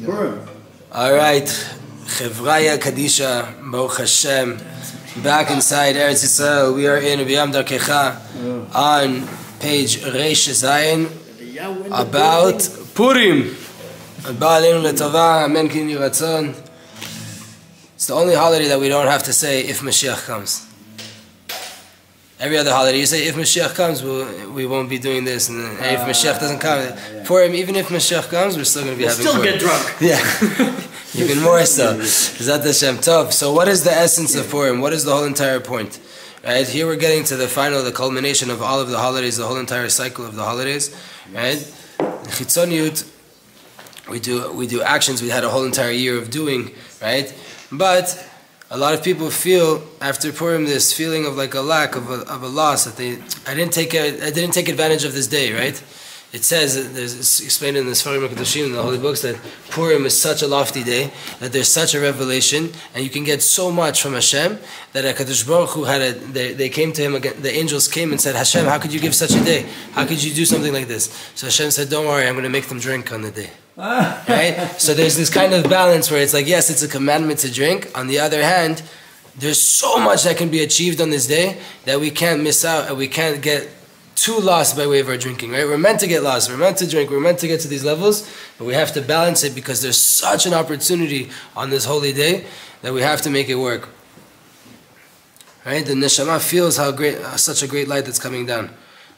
Purim. All right, Chevraya Kadisha, Baruch Hashem, back inside Eretz Yisrael. We are in B'yam Darkecha on page Reish Zayin about Purim. It's the only holiday that we don't have to say if Mashiach comes. Every other holiday, you say if Mashiach comes, we won't be doing this, and if Mashiach doesn't come, Purim, even if Mashiach comes, we're still going to be having Purim. Get drunk. Yeah, even more so. Zat Hashem Tov. So what is the essence of Purim? What is the whole entire point? Right here we're getting to the final, the culmination of all of the holidays, the whole entire cycle of the holidays. Right? Chitzoniut, we do actions we had a whole entire year of doing, right? But a lot of people feel after Purim this feeling of like a lack of a loss, that I didn't take advantage of this day, right? It says, it's explained in the Sfarim HaKadoshim, in the Holy Books, that Purim is such a lofty day, that there's such a revelation, and you can get so much from Hashem, that HaKadosh Baruch Hu they came to him, the angels came and said, Hashem, how could you give such a day? How could you do something like this? So Hashem said, don't worry, I'm going to make them drink on the day. Right? So there's this kind of balance where it's like, yes, it's a commandment to drink. On the other hand, there's so much that can be achieved on this day that we can't miss out, and we can't get too lost by way of our drinking, right? We're meant to get lost, we're meant to drink, we're meant to get to these levels, but we have to balance it because there's such an opportunity on this holy day that we have to make it work. Right? The neshama feels how great, such a great light that's coming down.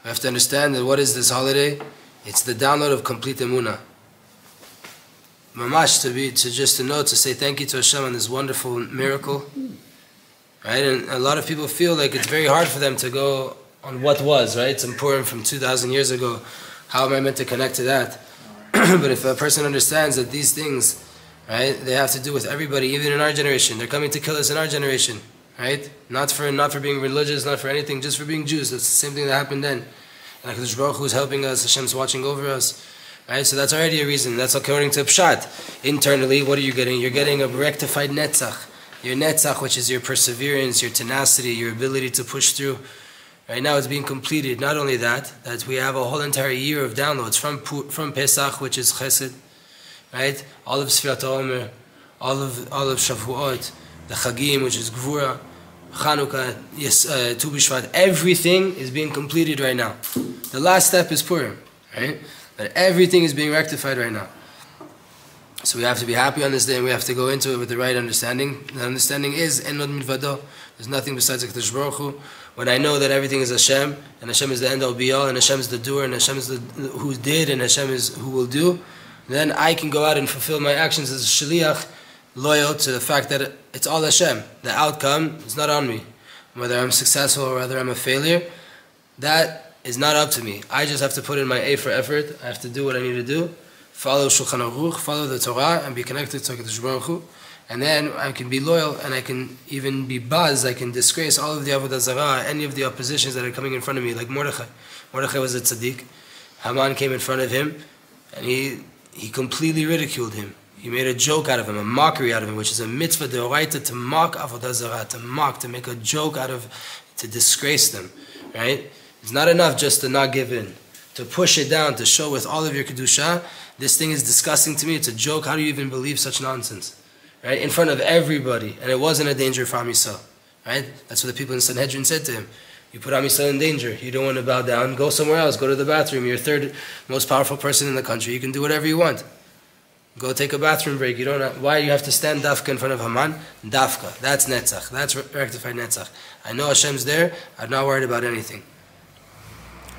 We have to understand that what is this holiday? It's the download of complete emunah. Mamash, to say thank you to Hashem on this wonderful miracle. Right? And a lot of people feel like it's very hard for them to go on what was, right? It's important from 2,000 years ago. How am I meant to connect to that? But if a person understands that these things, right, they have to do with everybody, even in our generation. They're coming to kill us in our generation, right? Not for being religious, not for anything, just for being Jews. That's the same thing that happened then. And HaKadosh Baruch Hu is helping us. Hashem's watching over us. Right? So that's already a reason. That's according to Pshat. Internally, what are you getting? You're getting a rectified netzach. Your netzach, which is your perseverance, your tenacity, your ability to push through. Right now it's being completed. Not only that we have a whole entire year of downloads from Pesach, which is Chesed, right? All of Sfirat HaOmer, all of Shavuot, the Chagim, which is Gvura, Chanukah, Tu B'Shvat. Everything is being completed right now. The last step is Purim, right? But everything is being rectified right now. So we have to be happy on this day, and we have to go into it with the right understanding. The understanding is En Od Milvado. There's nothing besides HaKadosh Baruch Hu. When I know that everything is Hashem, and Hashem is the end all be all, and Hashem is the doer, and Hashem is who did, and Hashem is who will do, then I can go out and fulfill my actions as a shaliach, loyal to the fact that it's all Hashem. The outcome is not on me. Whether I'm successful or whether I'm a failure, that is not up to me. I just have to put in my A for effort. I have to do what I need to do, follow Shulchan Aruch, follow the Torah, and be connected to HaKadosh Baruch Hu. And then I can be loyal, and I can even be buzz. I can disgrace all of the Avodah Zarah, any of the oppositions that are coming in front of me, like Mordechai. Mordechai was a tzaddik. Haman came in front of him, and he completely ridiculed him. He made a joke out of him, a mockery out of him, which is a mitzvah deoraita, to mock Avodah Zarah, to make a joke out of, to disgrace them, right? It's not enough just to not give in, to push it down, to show with all of your kedusha, this thing is disgusting to me, it's a joke, how do you even believe such nonsense? Right, in front of everybody, and it wasn't a danger for Am Yisrael. Right, that's what the people in Sanhedrin said to him. You put Am Yisrael in danger. You don't want to bow down. Go somewhere else. Go to the bathroom. You're third most powerful person in the country. You can do whatever you want. Go take a bathroom break. You don't have, why you have to stand dafka in front of Haman? Dafka. That's netzach. That's rectified netzach. I know Hashem's there. I'm not worried about anything.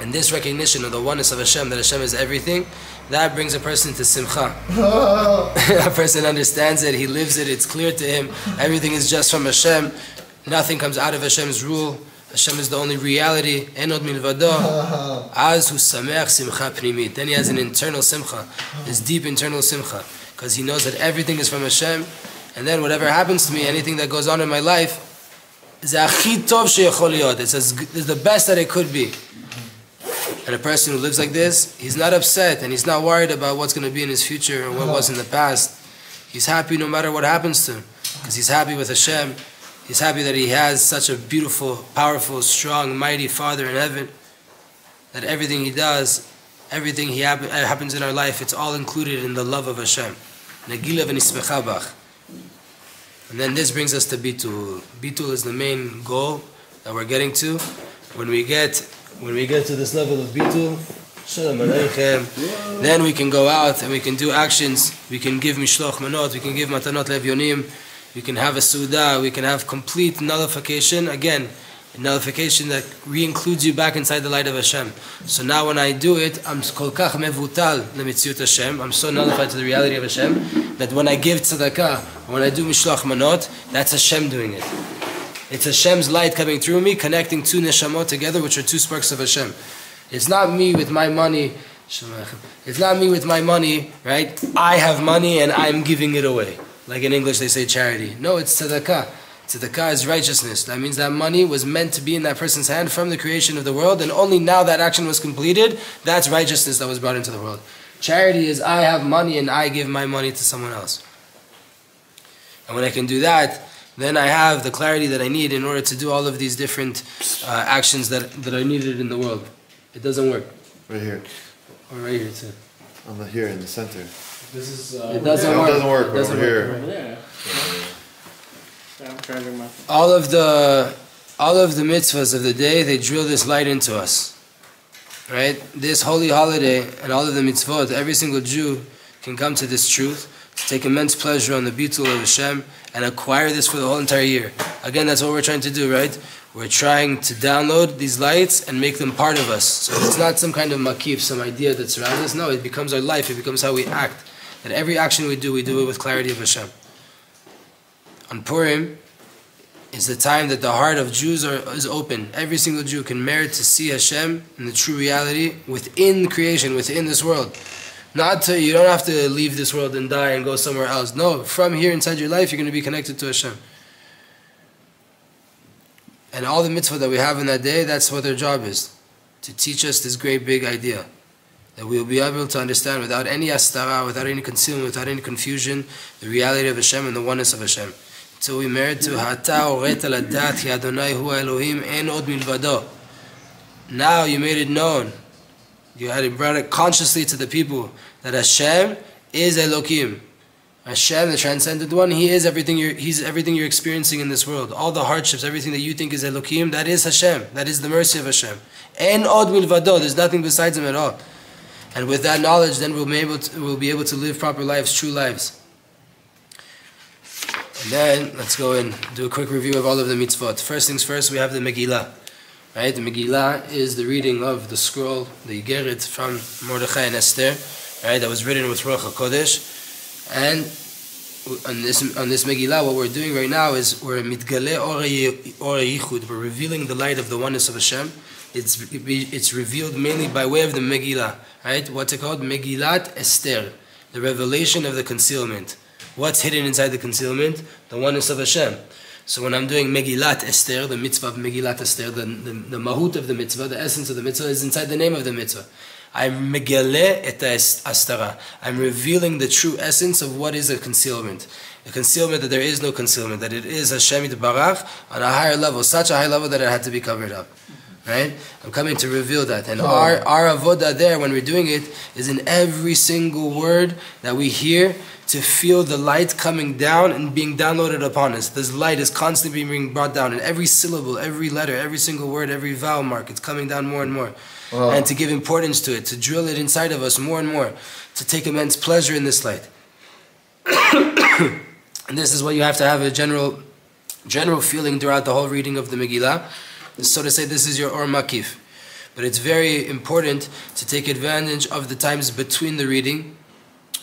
And this recognition of the oneness of Hashem, that Hashem is everything, that brings a person to simcha. A person understands it, he lives it, it's clear to him, everything is just from Hashem, nothing comes out of Hashem's rule, Hashem is the only reality, En Od Milvado, Az Hu Sameach Simcha Pnimit. Then he has an internal simcha, this deep internal simcha, because he knows that everything is from Hashem, and then whatever happens to me, anything that goes on in my life, it's the best that it could be. And a person who lives like this, he's not upset and he's not worried about what's going to be in his future or what was in the past. He's happy no matter what happens to him, because he's happy with Hashem. He's happy that he has such a beautiful, powerful, strong, mighty Father in heaven, that everything he does, everything happens in our life, it's all included in the love of Hashem. Negila v'nispecha bach. And then this brings us to Bitul. Bitul is the main goal that we're getting to. When we get to this level of Bitul, Shalom Aleichem, then we can go out and we can do actions. We can give Mishloch Manot, we can give Matanot Levyonim, we can have a Suda, we can have complete nullification. Again, a nullification that re-includes you back inside the light of Hashem. So now when I do it, I'm kol kach mevutal lemitziut Hashem. I'm so nullified to the reality of Hashem that when I give tzedakah, when I do Mishloch Manot, that's Hashem doing it. It's Hashem's light coming through me, connecting two neshamot together, which are two sparks of Hashem. It's not me with my money. It's not me with my money, right? I have money and I'm giving it away. Like in English they say charity. No, it's tzedakah. Tzedakah is righteousness. That means that money was meant to be in that person's hand from the creation of the world, and only now that action was completed, that's righteousness that was brought into the world. Charity is I have money and I give my money to someone else. And when I can do that, then I have the clarity that I need in order to do all of these different actions that are needed in the world. It doesn't work. Right here. Or right here too. I'm here in the center. This is. It doesn't work. It doesn't work. It doesn't over work. here. Yeah. I'm charging my phone. All of the mitzvahs of the day, they drill this light into us. Right? This holy holiday and all of the mitzvot, every single Jew can come to this truth, to take immense pleasure on the bitul of Hashem, and acquire this for the whole entire year. Again, that's what we're trying to do, right? We're trying to download these lights and make them part of us. So it's not some kind of makif, some idea that surrounds us. No, it becomes our life. It becomes how we act. That every action we do it with clarity of Hashem. On Purim is the time that the heart of Jews is open. Every single Jew can merit to see Hashem in the true reality within creation, within this world. You don't have to leave this world and die and go somewhere else. No, from here inside your life, you're going to be connected to Hashem. And all the mitzvah that we have in that day, that's what their job is. To teach us this great big idea. That we will be able to understand without any astara, without any concealment, without any confusion, the reality of Hashem and the oneness of Hashem. So we merit to Hata oret al adat ki Adonai hu Elohim en od milvado. Now you made it known. You had brought it consciously to the people that Hashem is Elohim. Hashem, the transcendent one, He's everything you're experiencing in this world. All the hardships, everything that you think is Elohim, that is Hashem. That is the mercy of Hashem. En od milvado. There's nothing besides Him at all. And with that knowledge, then we'll be able to live proper lives, true lives. And then let's go and do a quick review of all of the mitzvot. First things first, we have the Megillah. Right? The Megillah is the reading of the scroll, the Igeret from Mordechai and Esther, right? That was written with Ruach HaKodesh. And on this Megillah, what we're doing right now is we're mitgale or yichud. We're revealing the light of the oneness of Hashem. It's revealed mainly by way of the Megillah, right? What's it called? Megillat Esther, the revelation of the concealment. What's hidden inside the concealment? The oneness of Hashem. So when I'm doing Megillat Esther, the mitzvah of Megillat Esther, the mahut of the mitzvah, the essence of the mitzvah is inside the name of the mitzvah. I'm megale et astara. I'm revealing the true essence of what is a concealment. A concealment that there is no concealment, that it is Hashem Yitbarach on a higher level, such a high level that it had to be covered up. Right? I'm coming to reveal that. And our avodah there, when we're doing it, is in every single word that we hear, to feel the light coming down and being downloaded upon us. This light is constantly being brought down in every syllable, every letter, every single word, every vowel mark. It's coming down more and more. Wow. And to give importance to it, to drill it inside of us more and more, to take immense pleasure in this light. And this is what you have to have a general feeling throughout the whole reading of the Megillah. So to say, this is your Or Makif. But it's very important to take advantage of the times between the reading,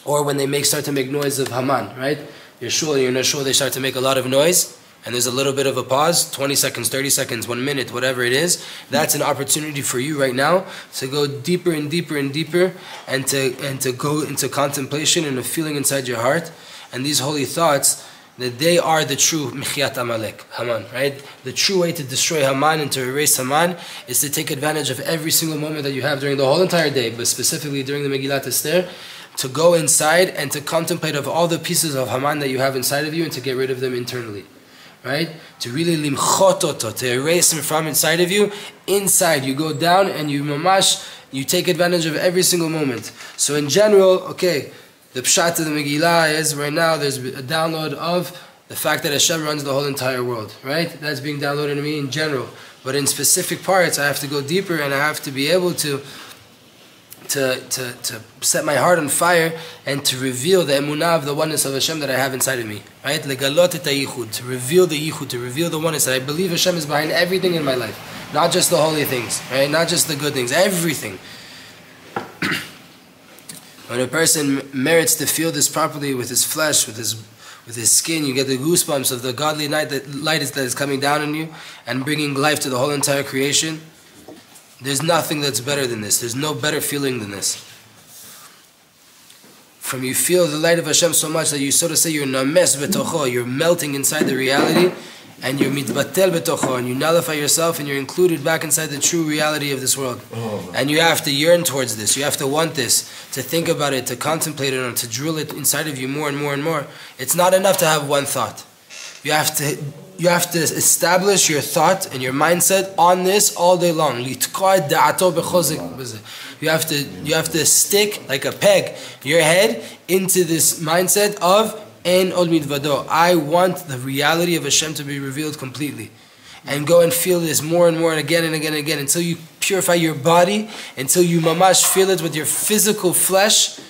or when they start to make noise of Haman, right? You're not sure they start to make a lot of noise, and there's a little bit of a pause, 20 seconds, 30 seconds, 1 minute, whatever it is. That's an opportunity for you right now to go deeper and deeper and deeper, and to go into contemplation and a feeling inside your heart. And these holy thoughts, that they are the true Michyat Amalek, Haman, right? The true way to destroy Haman and to erase Haman is to take advantage of every single moment that you have during the whole entire day, but specifically during the Megillat Esther, to go inside and to contemplate of all the pieces of Haman that you have inside of you and to get rid of them internally, right? To really limchot oto, to erase them from inside of you. Inside, you go down and you take advantage of every single moment. So in general, okay, The pshat of the Megillah is right now there's a download of the fact that Hashem runs the whole entire world, right? That's being downloaded to me in general. But in specific parts, I have to go deeper and I have to be able to set my heart on fire and to reveal the emunah of the oneness of Hashem that I have inside of me, right? Legalot et hayichud, to reveal the yichud, to reveal the oneness that I believe Hashem is behind everything in my life, not just the holy things, right? Not just the good things, everything. When a person merits to feel this properly with his flesh, with his skin, you get the goosebumps of the godly light that is coming down on you and bringing life to the whole entire creation. There's nothing that's better than this. There's no better feeling than this. From you feel the light of Hashem so much that you, so to say, you're names betocho, you're melting inside the reality, and you're mitbatel betocho, and you nullify yourself, and you're included back inside the true reality of this world. And you have to yearn towards this. You have to want this, to think about it, to contemplate it, and to drill it inside of you more and more and more. It's not enough to have one thought. You have to establish your thought and your mindset on this all day long. You have to stick like a peg your head into this mindset of En Od Midvado. I want the reality of Hashem to be revealed completely. And go and feel this more and more and again and again and again until you purify your body, until you mamash feel it with your physical flesh.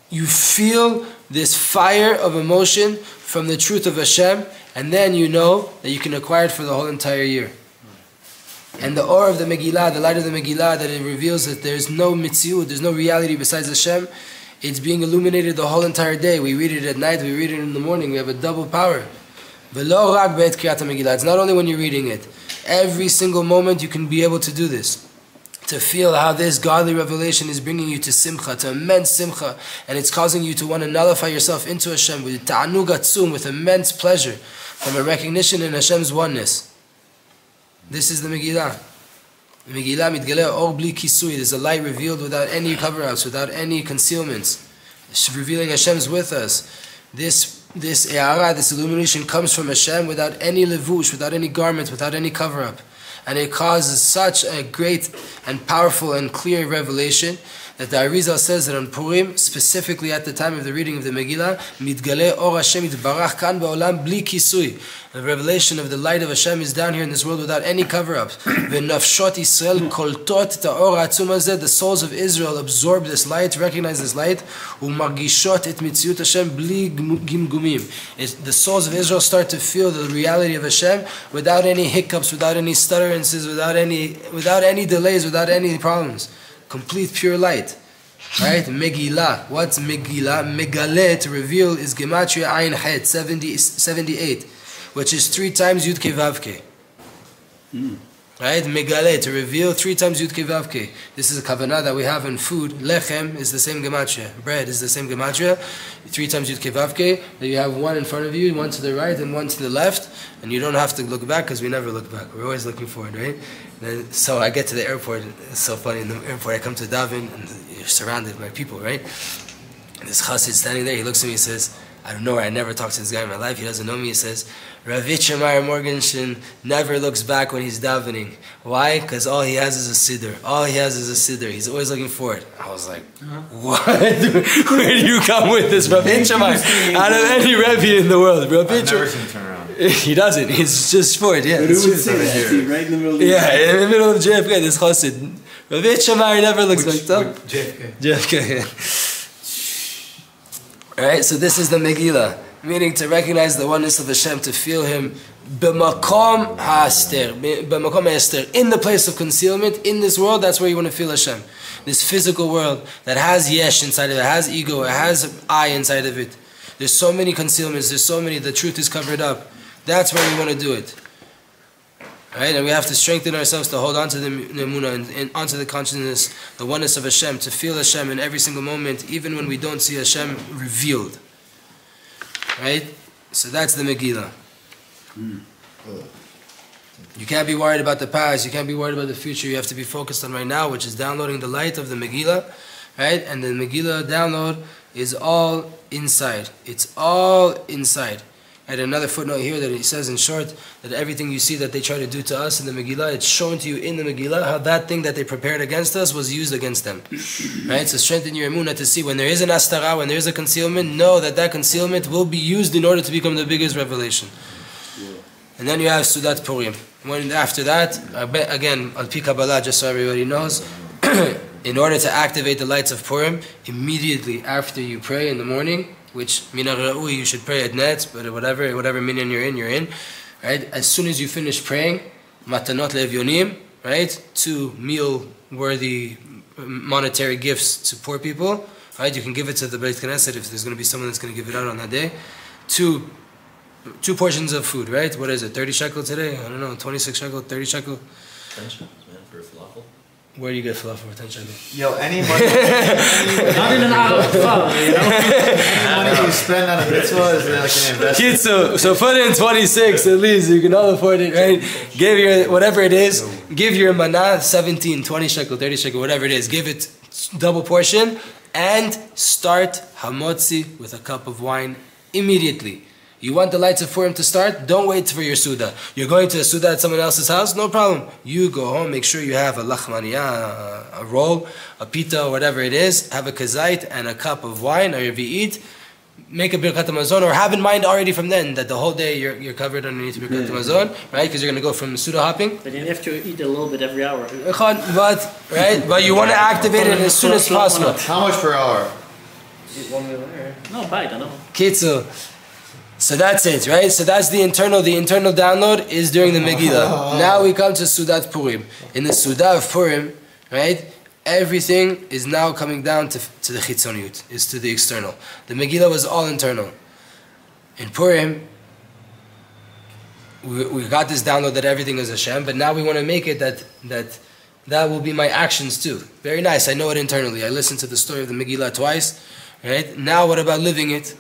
You feel this fire of emotion from the truth of Hashem, and then you know that you can acquire it for the whole entire year. And the aura of the Megillah, the light of the Megillah, that it reveals that there's no mitziut, there's no reality besides Hashem, it's being illuminated the whole entire day. We read it at night, we read it in the morning, we have a double power. It's not only when you're reading it. Every single moment you can be able to do this. To feel how this godly revelation is bringing you to simcha, to immense simcha, and it's causing you to want to nullify yourself into Hashem with ta'anug atzum, with immense pleasure, from a recognition in Hashem's oneness. This is the Megillah. The Megillah mitgaleh or bli kisui. There's a light revealed without any cover-ups, without any concealments. It's revealing Hashem's with us. This e'ara, this illumination comes from Hashem without any levush, without any garment, without any cover-up. And it causes such a great and powerful and clear revelation that the Arizal says that on Purim, specifically at the time of the reading of the Megillah, mitgaleh or Hashem yitbarach kan ba'olam bli kisui. The revelation of the light of Hashem is down here in this world without any cover-up. V'nafshot Yisrael koltot ta'or ha'atzum hazeh. The souls of Israel absorb this light, recognize this light. U'margishot et mitziut Hashem bli gimgumim. The souls of Israel start to feel the reality of Hashem without any hiccups, without any stutterances, without any delays, without any problems. Complete pure light. Right? Megillah. What's Megillah? Megaleh, to reveal, is Gematria Ayin Het, 78, which is 3 times Yud Kei Vav Kei. Right? Megaleh, to reveal 3 times Yud Kei Vav Kei. This is a kavanah that we have in food. Lechem is the same Gematria. Bread is the same Gematria. 3 times Yud Kei Vav Kei. That you have one in front of you, one to the right, and one to the left. And you don't have to look back because we never look back. We're always looking forward, right? And so I get to the airport. It's so funny. In the airport, I come to Davin, and you're surrounded by people, right? And this chassid standing there, he looks at me and says, I don't know where I never talked to this guy in my life. He doesn't know me. He says, Rav Yitzchak Morgenstern never looks back when he's davening. Why? Because all he has is a siddur. All he has is a siddur. He's always looking forward. I was like, what? Where do you come with this, Rav Yitzchak? Out of any Rebbe in the world, Rav Yitzchak. I've never seen him turn around. He doesn't. He's just for it. Yeah. But who would say that? Right in the middle of the in the middle of JFK, this chassid. Rav Yitzchak never looks like that. JFK. Alright, so this is the Megillah, meaning to recognize the oneness of Hashem, to feel Him b'makom ha'aster, in the place of concealment, in this world. That's where you want to feel Hashem. This physical world that has yesh inside of it, has ego, it has I inside of it. There's so many concealments, the truth is covered up. That's where you want to do it. Right? And we have to strengthen ourselves to hold on to the emunah and onto the consciousness, the oneness of Hashem, to feel Hashem in every single moment, even when we don't see Hashem revealed. Right? So that's the Megillah. You can't be worried about the past, you can't be worried about the future, you have to be focused on right now, which is downloading the light of the Megillah. Right? And the Megillah download is all inside. It's all inside. I had another footnote here that he says in short that everything you see that they try to do to us in the Megillah, it's shown to you in the Megillah how that thing that they prepared against us was used against them. Right? So strengthen your emunah to see when there is an astara, when there is a concealment, know that that concealment will be used in order to become the biggest revelation. And then you have Sudat Purim. When after that, again, Al Pi Kabbalah, just so everybody knows, in order to activate the lights of Purim, immediately after you pray in the morning, which Mina Ra'ui, you should pray at Netz, but whatever minyan you're in, right? As soon as you finish praying, Matanot Le'Evyonim, right? 2 meal-worthy monetary gifts to poor people, right? You can give it to the Beit Knesset if there's going to be someone that's going to give it out on that day. Two portions of food, right? What is it, 30 shekel today? I don't know, 26 shekel, 30 shekel? 10 shekels, man, for a falafel. Where do you get falafel for 10 shekel? Yo, any money... Not in an hour, you know? Any money you spend on a mitzvah is like an investment. So put in 26 at least, you can all afford it, right? Give your, whatever it is, give your manah 17, 20 shekel, 30 shekel, whatever it is, give it double portion, and start hamotzi with a cup of wine immediately. You want the lights of Purim to start? Don't wait for your Suda. You're going to a Suda at someone else's house? No problem. You go home, make sure you have a lachmaniya, a roll, a pita, whatever it is, have a kazait and a cup of wine, or eat. Make a birkat hamazon, or have in mind already from then that the whole day you're covered underneath birkat hamazon, right? Because you're going to go from Suda hopping. But you have to eat a little bit every hour. But you want to activate it as soon as possible. How much per hour? No, bite, I know. Kitzu. So that's it, right? So that's the internal download is during the Megillah. Now we come to Sudat Purim. In the Suda of Purim, right, everything is now coming down to the Chitzoniyut, is to the external. The Megillah was all internal. In Purim, we got this download that everything is Hashem, but now we want to make it that will be my actions too. Very nice, I know it internally. I listened to the story of the Megillah twice, right? Now what about living it?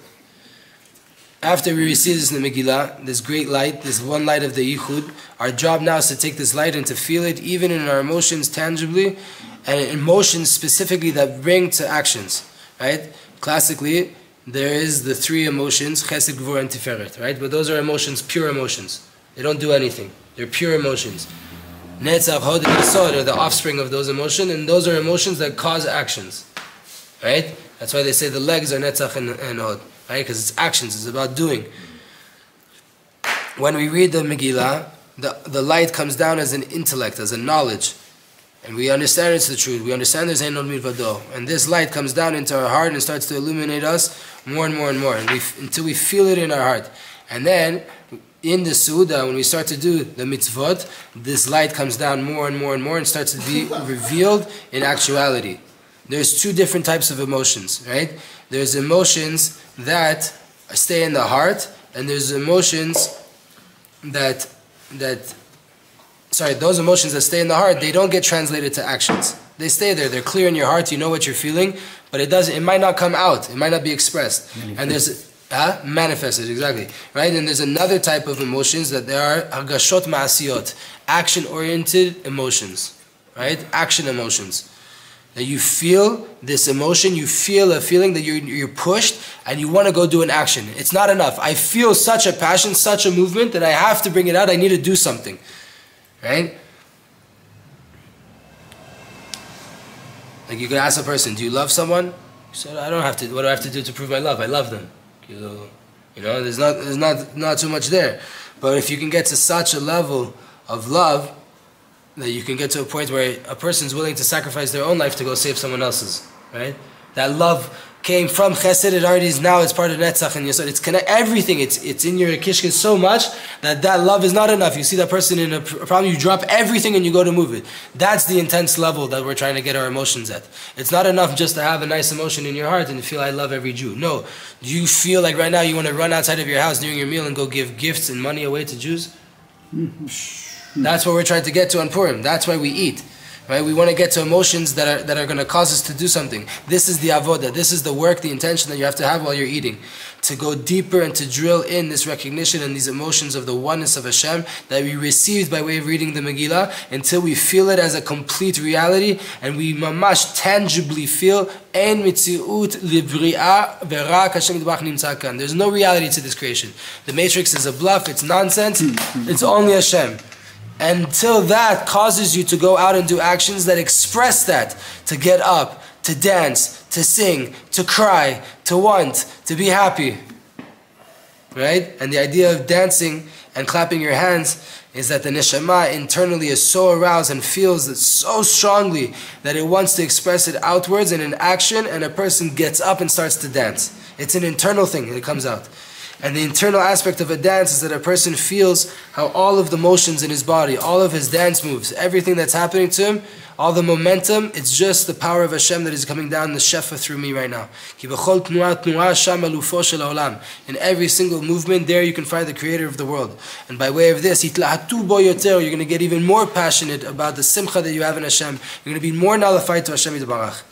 After we receive this in the Megillah, this great light, this one light of the Yichud, our job now is to take this light and to feel it even in our emotions tangibly, and emotions specifically that bring to actions, right? Classically, there is the 3 emotions, Chesed, Gvura, and Tiferet, right? But those are emotions, pure emotions. They don't do anything. They're pure emotions. Netzach, Hod, and Yesod are the offspring of those emotions, and those are emotions that cause actions, right? That's why they say the legs are Netzach and Hod. Right? Because it's actions, it's about doing. When we read the Megillah, the light comes down as an intellect, as a knowledge. And we understand it's the truth. We understand there's Ein Od Milvado. And this light comes down into our heart and starts to illuminate us more and more and more, until we feel it in our heart. And then, in the Suda, when we start to do the mitzvot, this light comes down more and more and more and starts to be revealed in actuality. There's 2 different types of emotions, right? There's emotions that stay in the heart, and there's emotions those emotions that stay in the heart, they don't get translated to actions. They stay there, they're clear in your heart, you know what you're feeling, but it might not come out, it might not be expressed. And there's manifested, exactly. Right? And there's another type of emotions that there are hagashot ma'asiyot, action-oriented emotions. Right? Action emotions. That you feel this emotion, you feel a feeling that you're pushed and you want to go do an action. It's not enough. I feel such a passion, such a movement that I have to bring it out. I need to do something. Right? Like you could ask a person, do you love someone? You said, I don't have to. What do I have to do to prove my love? I love them. You know, there's not too much there. But if you can get to such a level of love, that you can get to a point where a person's willing to sacrifice their own life to go save someone else's, right? That love came from Chesed, it already is now, it's part of Netzach and Yesod. It's everything, it's in your Kishkin so much that love is not enough. You see that person in a problem, you drop everything and you go to move it. That's the intense level that we're trying to get our emotions at. It's not enough just to have a nice emotion in your heart and feel I love every Jew. No. Do you feel like right now you want to run outside of your house during your meal and go give gifts and money away to Jews? That's what we're trying to get to on Purim. That's why we eat. right? We want to get to emotions that are going to cause us to do something. This is the avoda. This is the work, the intention that you have to have while you're eating, to go deeper and to drill in this recognition and these emotions of the oneness of Hashem that we received by way of reading the Megillah, until we feel it as a complete reality, and we mamash tangibly feel ein mitziut libri'a ve'rak Hashem yitbarach nimtza kan. There's no reality to this creation. The Matrix is a bluff. It's nonsense. It's only Hashem. Until that causes you to go out and do actions that express that, to get up, to dance, to sing, to cry, to want, to be happy. Right? And the idea of dancing and clapping your hands is that the neshama internally is so aroused and feels it so strongly that it wants to express it outwards in an action, and a person gets up and starts to dance. It's an internal thing that comes out. And the internal aspect of a dance is that a person feels how all of the motions in his body, all of his dance moves, everything that's happening to him, all the momentum, it's just the power of Hashem that is coming down the shefa through me right now. In every single movement, there you can find the creator of the world. And by way of this, you're going to get even more passionate about the simcha that you have in Hashem. You're going to be more nullified to Hashem Yitbarach.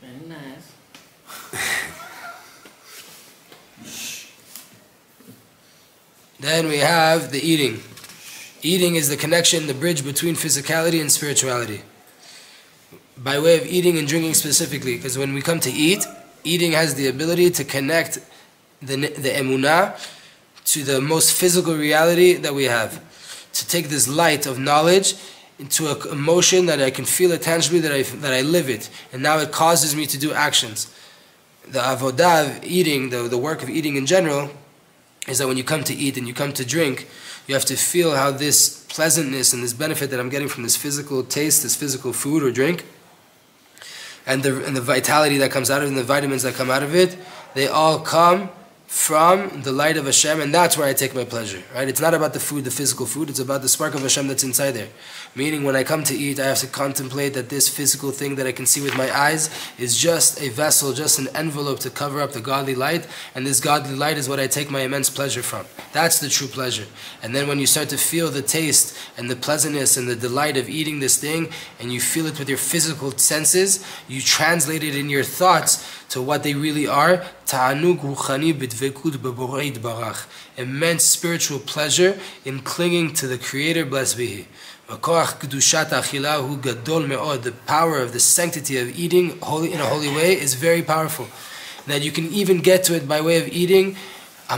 Very nice. Then we have the eating. Eating is the connection, the bridge between physicality and spirituality. By way of eating and drinking specifically, because when we come to eat, eating has the ability to connect the emunah to the most physical reality that we have. To take this light of knowledge into an emotion that I can feel it tangibly, that I live it. And now it causes me to do actions. The avodah of eating, the work of eating in general, is that when you come to eat and you come to drink, you have to feel how this pleasantness and this benefit that I'm getting from this physical taste, this physical food or drink, and the vitality that comes out of it and the vitamins that come out of it, they all come from the light of Hashem, and that's where I take my pleasure, right? It's not about the food, the physical food, it's about the spark of Hashem that's inside there. Meaning when I come to eat, I have to contemplate that this physical thing that I can see with my eyes is just a vessel, just an envelope to cover up the godly light, and this godly light is what I take my immense pleasure from. That's the true pleasure. And then when you start to feel the taste and the pleasantness and the delight of eating this thing, and you feel it with your physical senses, you translate it in your thoughts to what they really are. Ta'anug ruchani b'dvekut b'borei yitbarach. Immense spiritual pleasure in clinging to the Creator, blessed be He. The power of the sanctity of eating in a holy way is very powerful. That you can even get to it by way of eating, by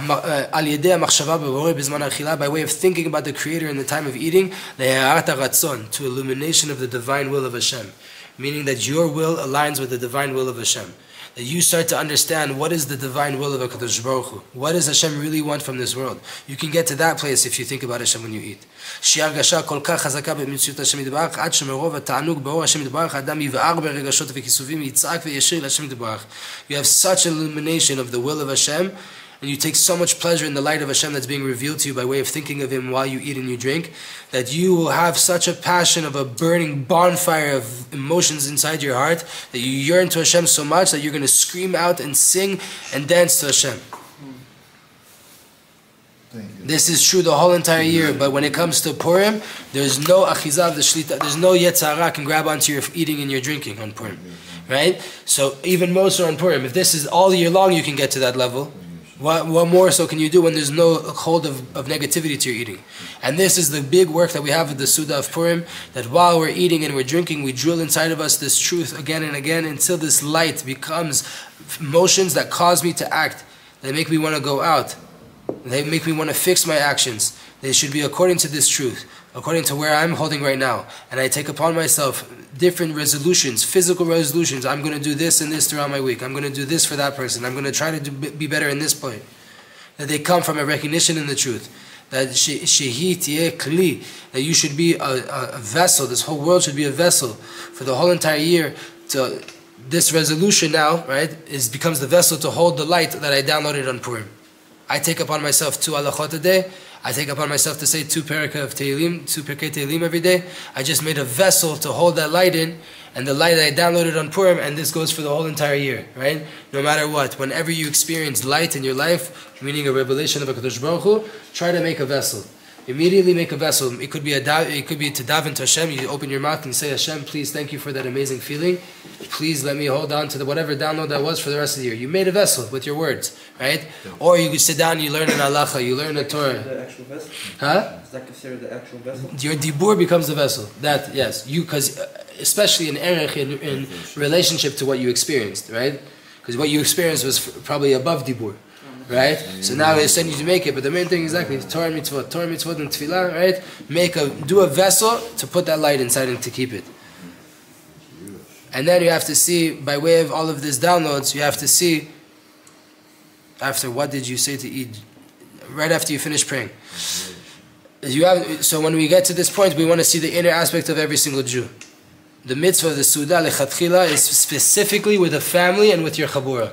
way of thinking about the Creator in the time of eating, to illumination of the divine will of Hashem. Meaning that your will aligns with the divine will of Hashem. That you start to understand what is the divine will of HaKadosh Baruch Hu. What does Hashem really want from this world? You can get to that place if you think about Hashem when you eat. You have such illumination of the will of Hashem, and you take so much pleasure in the light of Hashem that's being revealed to you by way of thinking of Him while you eat and you drink, that you will have such a passion of a burning bonfire of emotions inside your heart, that you yearn to Hashem so much that you're going to scream out and sing and dance to Hashem. This is true the whole entire year, but when it comes to Purim, there's no achizah of the shlita, there's no yetzara can grab onto your eating and your drinking on Purim. Right? So even more so on Purim, if this is all year long you can get to that level, what more so can you do when there's no hold of negativity to your eating? And this is the big work that we have with the Suda of Purim, that while we're eating and we're drinking, we drill inside of us this truth again and again until this light becomes motions that cause me to act. They make me want to go out. They make me want to fix my actions. They should be according to this truth, according to where I'm holding right now. And I take upon myself different resolutions, physical resolutions. I'm going to do this and this throughout my week. I'm going to do this for that person. I'm going to try to be better in this point. That they come from a recognition in the truth. That shehi tieh kli, that you should be a vessel. This whole world should be a vessel for the whole entire year. To this resolution now, right, becomes the vessel to hold the light that I downloaded on Purim. I take upon myself 2 halachot a day. I take upon myself to say 2 perikah of Tehillim, 2 perkei Tehillim every day. I just made a vessel to hold that light in, and the light that I downloaded on Purim, and this goes for the whole entire year, right? No matter what, whenever you experience light in your life, meaning a revelation of HaKadosh Baruch Hu, try to make a vessel. immediately make a vessel. It could be to daven to Hashem. You open your mouth and you say, Hashem, please thank you for that amazing feeling. Please let me hold on to whatever download that was for the rest of the year. You made a vessel with your words, right? Or you could sit down and you learn an halacha, you learn a Torah. The actual vessel? Huh? Is that considered the actual vessel? Your dibur becomes the vessel. That, yes. Because especially in erech, in relationship to what you experienced, right? Because what you experienced was probably above dibur. Right? So now they send you to make it, but the main thing is exactly Torah mitzvot and tefillah, right? Do a vessel to put that light inside and to keep it. And then you have to see, by way of all of these downloads, you have to see after what did you say to eat right after you finish praying. So when we get to this point, we want to see the inner aspect of every single Jew. The mitzvah of the Suda lechatchila is specifically with a family and with your chabura.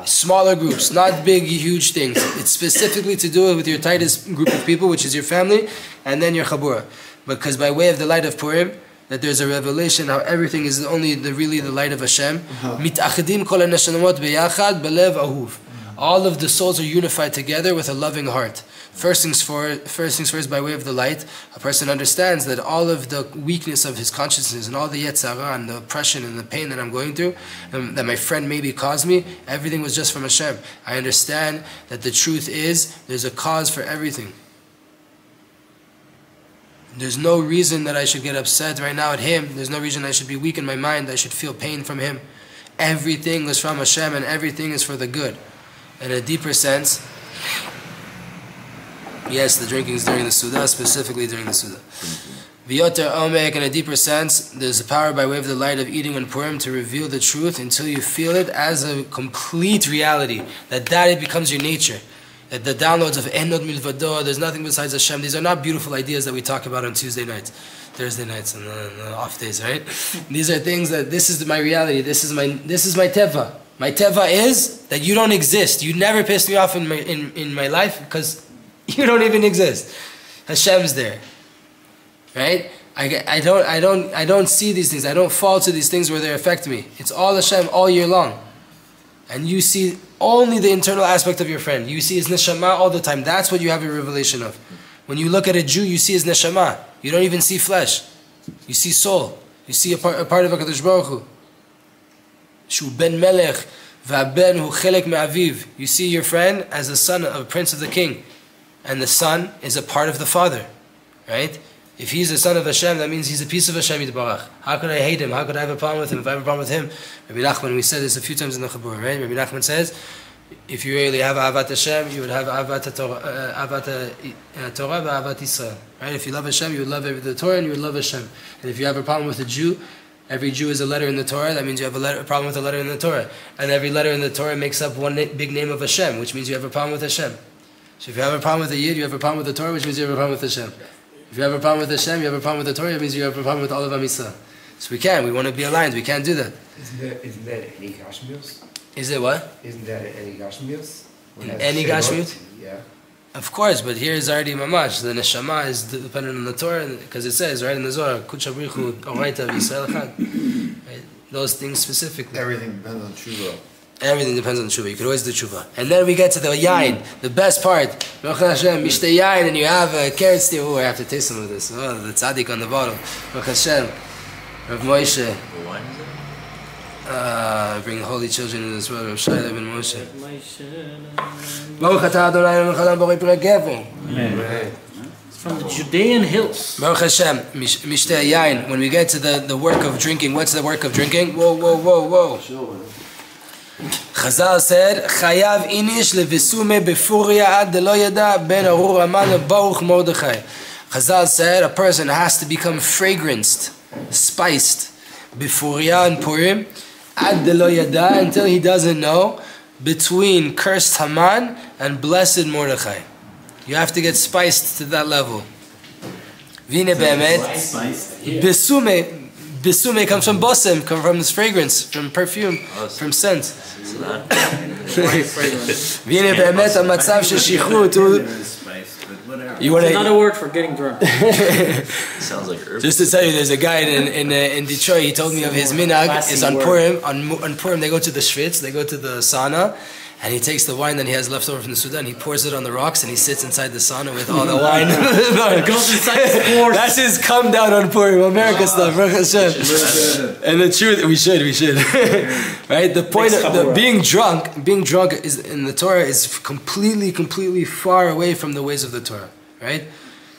Smaller groups, not big, huge things. It's specifically to do it with your tightest group of people, which is your family, and then your chabura. Because by way of the light of Purim, that there's a revelation how everything is really the light of Hashem. Mit'achedim kol haneshama beyachad belev ahuv. All of the souls are unified together with a loving heart. First things first, by way of the light, a person understands that all of the weakness of his consciousness and all the yetzara and the oppression and the pain that I'm going through, that my friend maybe caused me, everything was just from Hashem. I understand that the truth is, there's a cause for everything. There's no reason that I should get upset right now at him. There's no reason I should be weak in my mind. I should feel pain from him. Everything is from Hashem and everything is for the good. In a deeper sense, yes, the drinking is during the Suda, specifically during the Suda. V'yoter omek, in a deeper sense, there's a power by way of the light of eating on Purim to reveal the truth until you feel it as a complete reality. That it becomes your nature. That the downloads of Enod Milvado, there's nothing besides Hashem. These are not beautiful ideas that we talk about on Tuesday nights, Thursday nights, and the off days, right? These are things that this is my reality. This is my teva. My teva is that you don't exist. You never pissed me off in my life because you don't even exist. Hashem's there, right? I don't see these things. I don't fall to these things where they affect me. It's all Hashem all year long, and you see only the internal aspect of your friend. You see his neshama all the time. That's what you have a revelation of. When you look at a Jew, you see his neshama. You don't even see flesh. You see soul. You see a part of HaKadosh Baruch Hu. Shu ben melech v'aben hu chelek me'aviv. You see your friend as the son of a prince of the king, and the son is a part of the father, right? If he's the son of Hashem, that means he's a piece of Hashem Yitbarach. How could I hate him? How could I have a problem with him? If I have a problem with him, Rabbi Nachman, we said this a few times in the Chabur, right? Rabbi Nachman says, if you really have Ahavat Hashem, you would have Ahavat Torah v'Ahavat Yisrael, right? If you love Hashem, you would love the Torah and you would love Hashem. And if you have a problem with a Jew, every Jew is a letter in the Torah, that means you have a problem with a letter in the Torah. And every letter in the Torah makes up one big name of Hashem, which means you have a problem with Hashem. So if you have a problem with a Yid, you have a problem with the Torah, which means you have a problem with Hashem. If you have a problem with Hashem, you have a problem with the Torah, it means you have a problem with all of Am Yisrael. So we want to be aligned, we can't do that. Isn't that any Gashmius? Is it what? Isn't that any Gashmius? Any Gashmiut? Yeah. Of course, but here is already mamash. The neshama is dependent on the Torah, because it says, right in the Zohar, Kudsha Brichu, Oraita, Yisrael Echad. Those things specifically. Everything depends on tshuva. Everything depends on the tshuva. You could always do tshuva. And then we get to the yain, the best part. Baruch Hashem, Mishteh yain, and you have a carrot steer. Oh, I have to taste some of this. Oh, the tzaddik on the bottom. Baruch Hashem, Rav Moshe. What wine is it? Bring holy children in this world. Rav Shai ben Moshe. Baruch atah Adonai L'chalam borei pirei gever. Amen. It's from the Judean hills. Baruch Hashem, Mishteh yain. When we get to the work of drinking, what's the work of drinking? Whoa. Chazal said, Chayav inish levisume befuria ad delo yada ben arur aman baruch Mordechai. Chazal said, a person has to become fragranced, spiced, befuria and Purim, ad delo yada, until he doesn't know, between cursed Haman and blessed Mordechai. You have to get spiced to that level. Vine be'emet, Bisume comes from bosim, comes from this fragrance, from perfume, from scent. V'ine be'emet ha'matzav she'shichut. You want another word for getting drunk. Sounds like herb. Just to tell you, there's a guy in Detroit. He told me of his minhag. Is on Purim. On Purim, they go to the shvitz, they go to the sauna, And he takes the wine that he has left over from the Sudan, he pours it on the rocks, and he sits inside the sauna with all the wine. It goes inside his pores. That's his come down on Purim, America stuff. Baruch Hashem. And the truth, we should. Right? The point of being drunk is in the Torah is completely far away from the ways of the Torah. Right?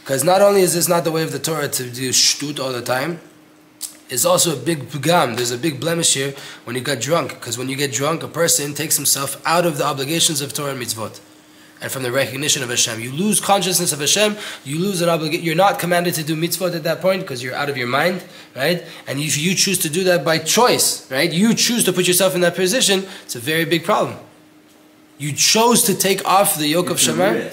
Because not only is this not the way of the Torah to do shtut all the time, it's also a big pugam. There's a big blemish here when you get drunk. Because when you get drunk, a person takes himself out of the obligations of Torah and mitzvot, and from the recognition of Hashem. You lose consciousness of Hashem. You lose an obligation. You're not commanded to do mitzvot at that point because you're out of your mind, right? And if you choose to do that by choice, right? You choose to put yourself in that position. It's a very big problem. You chose to take off the yoke of Shamar.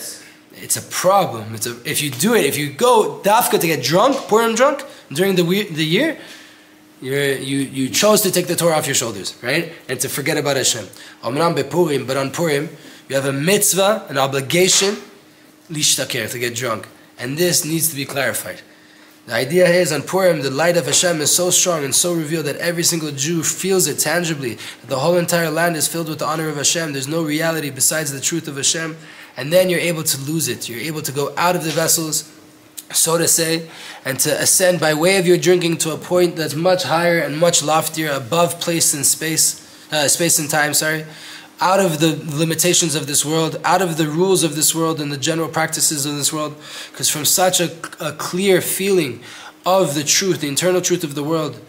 It's a problem. If you do it, if you go dafka to get drunk, Purim drunk during the year, you chose to take the Torah off your shoulders, right? And to forget about Hashem. But on Purim, you have a mitzvah, an obligation, lishtaker, to get drunk. And this needs to be clarified. The idea is on Purim, the light of Hashem is so strong and so revealed that every single Jew feels it tangibly. The whole entire land is filled with the honor of Hashem. There's no reality besides the truth of Hashem. And then you're able to lose it. You're able to go out of the vessels, so to say, and to ascend by way of your drinking to a point that's much higher and much loftier, above space and time, out of the limitations of this world, out of the rules of this world and the general practices of this world. Because from such a clear feeling of the truth, the internal truth of the world,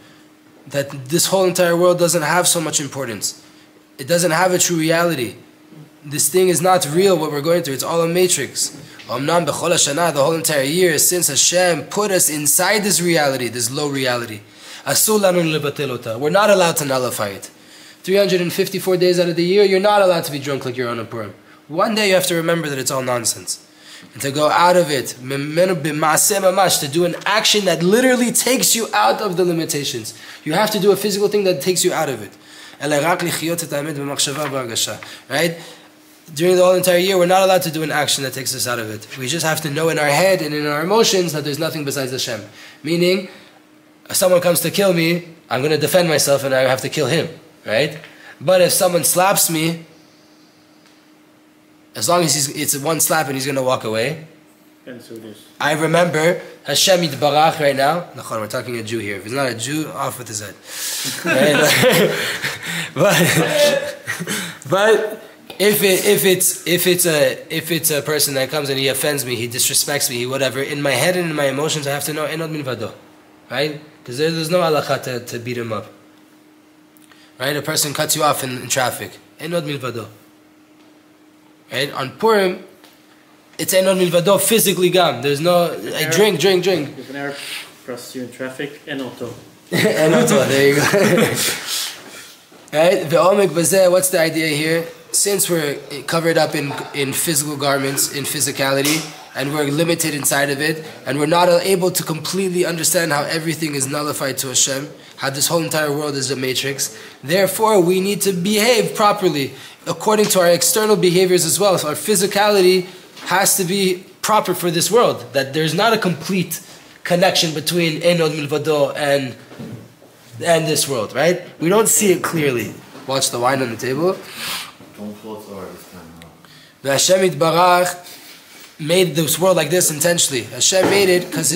that this whole entire world doesn't have so much importance. It doesn't have a true reality. This thing is not real, what we're going through. It's all a matrix. The whole entire year, since Hashem put us inside this reality, this low reality, we're not allowed to nullify it. 354 days out of the year, you're not allowed to be drunk like you're on a Purim. One day you have to remember that it's all nonsense. And to go out of it, to do an action that literally takes you out of the limitations. You have to do a physical thing that takes you out of it. Right? During the whole entire year, we're not allowed to do an action that takes us out of it. We just have to know in our head and in our emotions that there's nothing besides Hashem. Meaning, if someone comes to kill me, I'm going to defend myself and I have to kill him. Right? But if someone slaps me, as long as it's one slap and he's going to walk away, I remember Hashem Yitbarach right now. We're talking a Jew here. If he's not a Jew, off with his head. But if it's a person that comes and he offends me, he disrespects me, whatever, in my head and in my emotions, I have to know enod milvado, right? Because there's no halakha to beat him up. Right? A person cuts you off in traffic. Enod milvado. Right? On Purim, it's enod milvado physically gam. There's no drink. If an Arab crosses you in traffic, enoto. Enoto, there you go. Right? Ve'omek bazeh, what's the idea here? Since we're covered up in physical garments, in physicality, and we're limited inside of it, and we're not able to completely understand how everything is nullified to Hashem, how this whole entire world is a matrix. Therefore, we need to behave properly according to our external behaviors as well. So our physicality has to be proper for this world. That there's not a complete connection between Enod Milvado and this world, right? We don't see it clearly. Watch the wine on the table. Don't float over this time. The Hashem Yitbarach made this world like this intentionally. Hashem made it because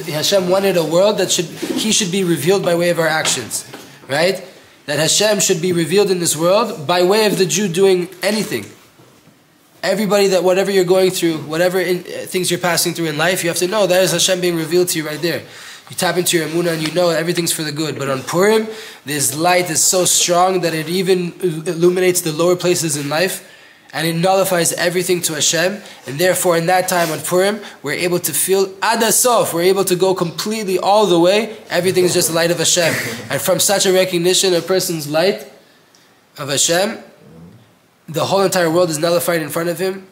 Hashem wanted a world that He should be revealed by way of our actions, right? That Hashem should be revealed in this world by way of the Jew doing anything. Everybody, that whatever you're going through, whatever things you're passing through in life, you have to know that is Hashem being revealed to you right there. You tap into your emunah and you know everything's for the good. But on Purim, this light is so strong that it even illuminates the lower places in life. And it nullifies everything to Hashem. And therefore, in that time on Purim, we're able to feel adasof. We're able to go completely all the way. Everything is just the light of Hashem. And from such a recognition, a person's light of Hashem, the whole entire world is nullified in front of him.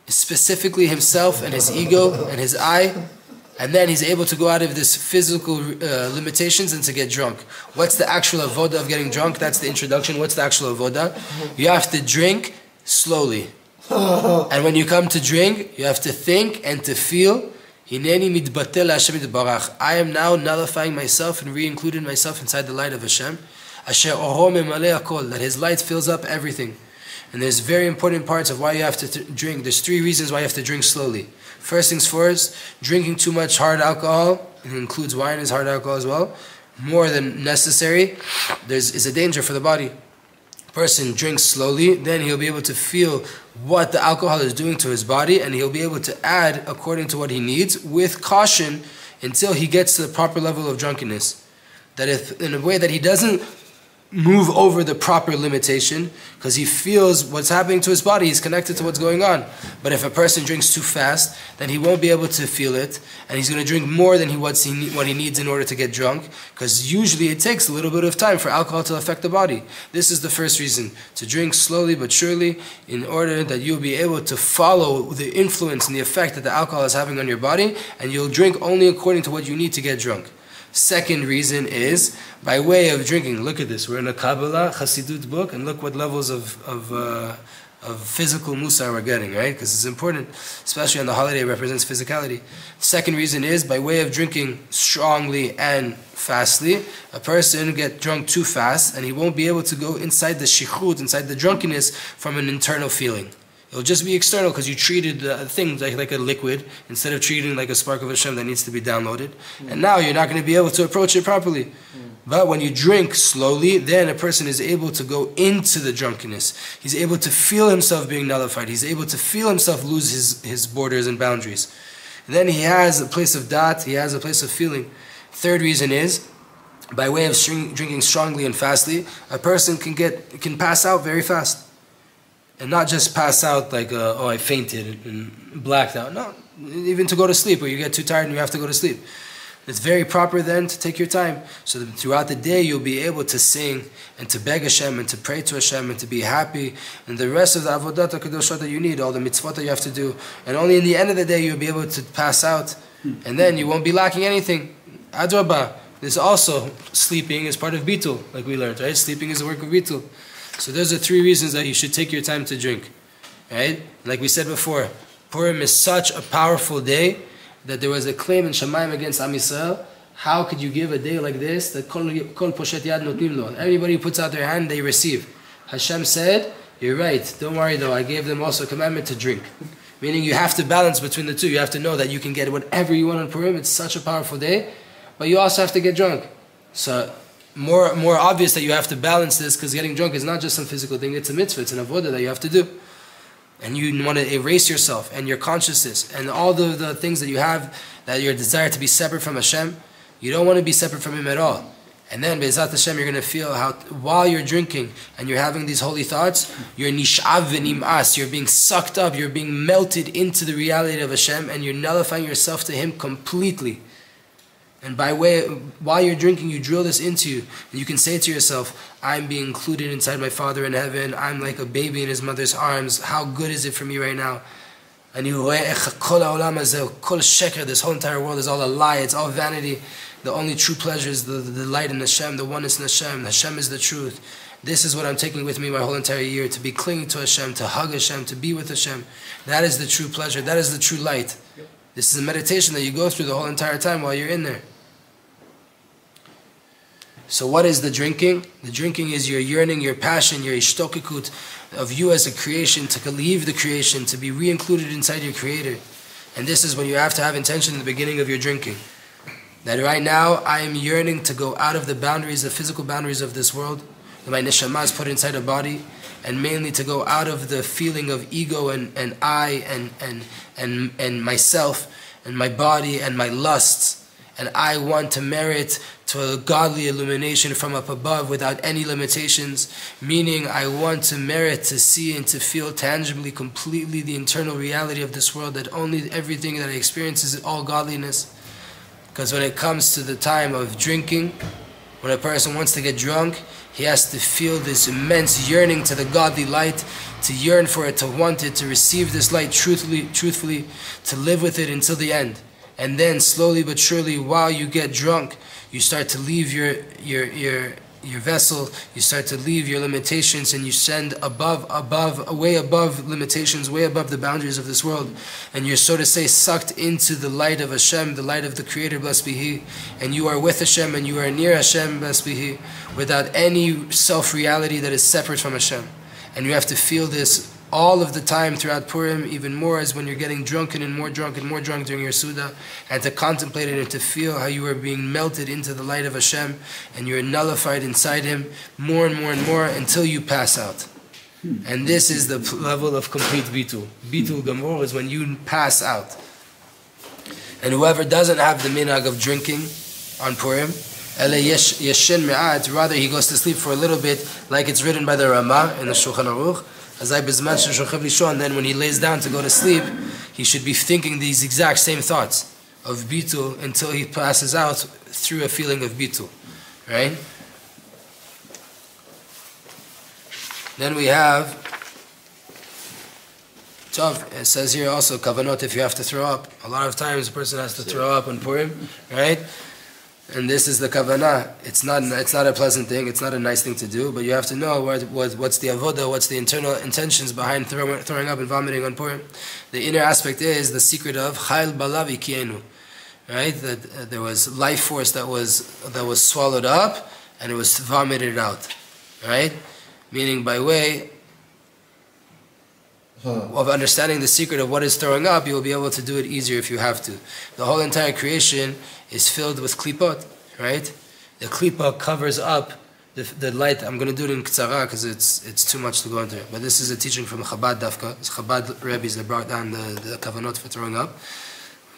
Specifically himself and his ego and his I. And then he's able to go out of this physical limitations and to get drunk. What's the actual avoda of getting drunk? That's the introduction. What's the actual avoda? You have to drink slowly. And when you come to drink, you have to think and to feel, I am now nullifying myself and re-including myself inside the light of Hashem. That His light fills up everything. And there's very important parts of why you have to drink. There's 3 reasons why you have to drink slowly. First things first, drinking too much hard alcohol, and it includes wine as hard alcohol as well, more than necessary, is a danger for the body. Person drinks slowly, then he'll be able to feel what the alcohol is doing to his body, and he'll be able to add according to what he needs with caution until he gets to the proper level of drunkenness. That if in a way that he doesn't move over the proper limitation, because he feels what's happening to his body, he's connected to what's going on. But if a person drinks too fast, then he won't be able to feel it, and he's going to drink more than what he needs in order to get drunk, because usually it takes a little bit of time for alcohol to affect the body. This is the first reason, to drink slowly but surely, in order that you'll be able to follow the influence and the effect that the alcohol is having on your body, and you'll drink only according to what you need to get drunk. Second reason is by way of drinking. Look at this. We're in a Kabbalah Chassidut book, and look what levels of physical musar we're getting, right? Because it's important, especially on the holiday, it represents physicality. Second reason is by way of drinking strongly and fastly. A person get drunk too fast, and he won't be able to go inside the shichut, inside the drunkenness, from an internal feeling. It'll just be external because you treated things like a liquid instead of treating like a spark of Hashem that needs to be downloaded. And now you're not going to be able to approach it properly. But when you drink slowly, then a person is able to go into the drunkenness. He's able to feel himself being nullified. He's able to feel himself lose his borders and boundaries. And then he has a place of dat, he has a place of feeling. Third reason is, by way of drinking strongly and fastly, a person can pass out very fast. And not just pass out like, oh, I fainted and blacked out. No, even to go to sleep, where you get too tired and you have to go to sleep. It's very proper then to take your time, so that throughout the day you'll be able to sing and to beg Hashem and to pray to Hashem and to be happy, and the rest of the avodat HaKadoshot that you need, all the mitzvot that you have to do, and only in the end of the day you'll be able to pass out, and then you won't be lacking anything. Adrabah, there's also sleeping is part of bitul, like we learned, right? Sleeping is the work of bitul. So those are 3 reasons that you should take your time to drink, right? Like we said before, Purim is such a powerful day that there was a claim in Shamayim against Am Yisrael. How could you give a day like this that kol poshet yad notnim lo? Everybody who puts out their hand, they receive. Hashem said, you're right, don't worry though, I gave them also a commandment to drink. Meaning you have to balance between the two. You have to know that you can get whatever you want on Purim. It's such a powerful day, but you also have to get drunk. So more obvious that you have to balance this, because getting drunk is not just some physical thing, it's a mitzvah, it's an avodah that you have to do. And you want to erase yourself and your consciousness and all the things that you have, that your desire to be separate from Hashem, you don't want to be separate from Him at all. And then Be'ezat Hashem, you're going to feel how while you're drinking and you're having these holy thoughts, you're nish'av v'nim'as, you're being sucked up, you're being melted into the reality of Hashem, and you're nullifying yourself to Him completely. And while you're drinking, you drill this into you. And you can say to yourself, I'm being included inside my Father in heaven. I'm like a baby in his mother's arms. How good is it for me right now? And this whole entire world is all a lie. It's all vanity. The only true pleasure is the light in Hashem, the oneness in Hashem. Hashem is the truth. This is what I'm taking with me my whole entire year, to be clinging to Hashem, to hug Hashem, to be with Hashem. That is the true pleasure. That is the true light. This is a meditation that you go through the whole entire time while you're in there. So what is the drinking? The drinking is your yearning, your passion, your ishtokikut of you as a creation, to leave the creation, to be re-included inside your Creator. And this is when you have to have intention in the beginning of your drinking. That right now, I am yearning to go out of the boundaries, the physical boundaries of this world, that my neshama is put inside a body, and mainly to go out of the feeling of ego and I and myself and my body and my lusts. And I want to merit to a godly illumination from up above without any limitations. Meaning I want to merit to see and to feel tangibly, completely the internal reality of this world, that only everything that I experience is all godliness. Because when it comes to the time of drinking, when a person wants to get drunk, he has to feel this immense yearning to the godly light, to yearn for it, to want it, to receive this light truthfully, to live with it until the end. And then slowly but surely, while you get drunk, you start to leave your vessel, you start to leave your limitations, and you send way above limitations, way above the boundaries of this world. And you're, so to say, sucked into the light of Hashem, the light of the Creator, blessed be He. And you are with Hashem, and you are near Hashem, blessed be He, without any self-reality that is separate from Hashem. And you have to feel this all of the time throughout Purim, even more as when you're getting drunken and more drunk during your Suda, and to contemplate it and to feel how you are being melted into the light of Hashem and you're nullified inside Him more and more and more until you pass out. And this is the level of complete bitul. Bitul gamor is when you pass out. And whoever doesn't have the minhag of drinking on Purim, rather he goes to sleep for a little bit, like it's written by the Ramah in the Shulchan Aruch. And then when he lays down to go to sleep, he should be thinking these exact same thoughts of bitul until he passes out through a feeling of bitul. Right? Then we have, it says here also, kavanot, if you have to throw up. A lot of times a person has to throw up on Purim, right? And this is the kavanah. It's not a pleasant thing, it's not a nice thing to do, but you have to know what's the avodah, what's the internal intentions behind throwing up and vomiting on Purim. The inner aspect is the secret of chayil balav ikienu, right? That there was life force that was swallowed up and it was vomited out, right? Meaning by way of understanding the secret of what is throwing up, you will be able to do it easier if you have to. The whole entire creation is filled with klipot, right? The klipa covers up the light. I'm going to do it in ktsara because it's too much to go into. But this is a teaching from Chabad Dafka. It's Chabad rabbis that brought down the kavanot for throwing up.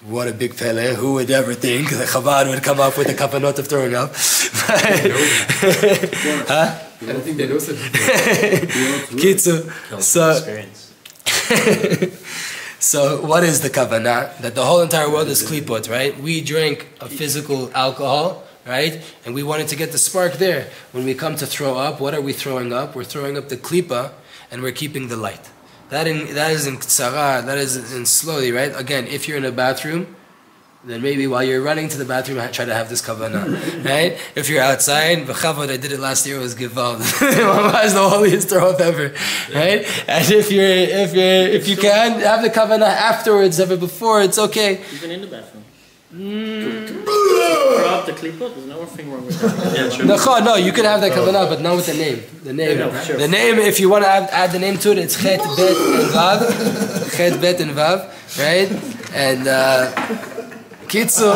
What a big pele. Who would ever think that Chabad would come up with the kavanot of throwing up? I don't think they know such Kitsu. So what is the kavanah? That the whole entire world is klipot, right? We drink a physical alcohol, right? And we wanted to get the spark there. When we come to throw up, what are we throwing up? We're throwing up the klipa, and we're keeping the light. That is in ktsara, that is in slowly, right? Again, if you're in a bathroom, then maybe while you're running to the bathroom, try to have this kavanah, right? If you're outside, v'chavod, I did it last year, was givald. It's the holiest throw up ever, right? And if you can have the kavanah afterwards, have it before, it's okay. Even in the bathroom. Throw up the klipot, there's nothing wrong with that. No, you can have that kavanah, but not with the name. The name, sure. The name. If you want to add the name to it, it's chet bet and vav, chet bet and vav, right? And Kitsu,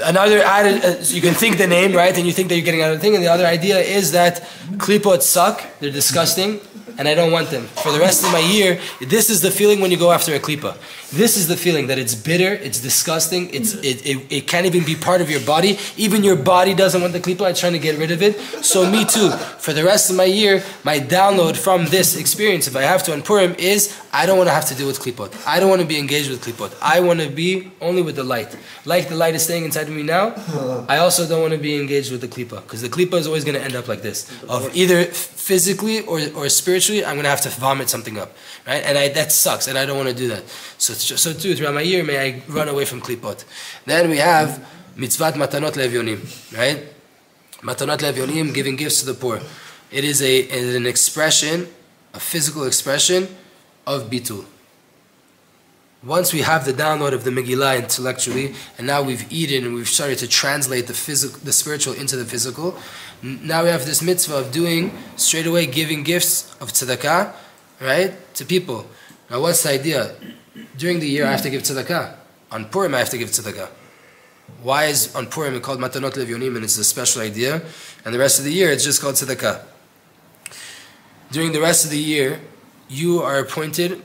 another added, you can think the name, right? And you think that you're getting out of the thing. And the other idea is that klipot suck, they're disgusting, and I don't want them. For the rest of my year, this is the feeling when you go after a klipa. This is the feeling that it's bitter, it's disgusting, it can't even be part of your body. Even your body doesn't want the klipa, it's trying to get rid of it. So me too. For the rest of my year, my download from this experience, if I have to on Purim, is I don't want to have to deal with klipot. I don't want to be engaged with klipot. I want to be only with the light. Like the light is staying inside of me now, I also don't want to be engaged with the klipa. Because the klipa is always going to end up like this. Of either physically or spiritually, I'm going to have to vomit something up. Right? And that sucks, and I don't want to do that. So too, throughout my year, may I run away from klipot. Then we have mitzvat matanot le'evyonim, right? Matanot le'evyonim, giving gifts to the poor. It is an expression, a physical expression of bitul. Once we have the download of the Megillah intellectually, and now we've eaten and we've started to translate the spiritual into the physical, now we have this mitzvah of doing, straight away giving gifts of tzedakah, right, to people. Now what's the idea? During the year I have to give tzedakah. On Purim I have to give tzedakah. Why is on Purim it called matanot levyonim and it's a special idea, and the rest of the year it's just called tzedakah? During the rest of the year, you are appointed,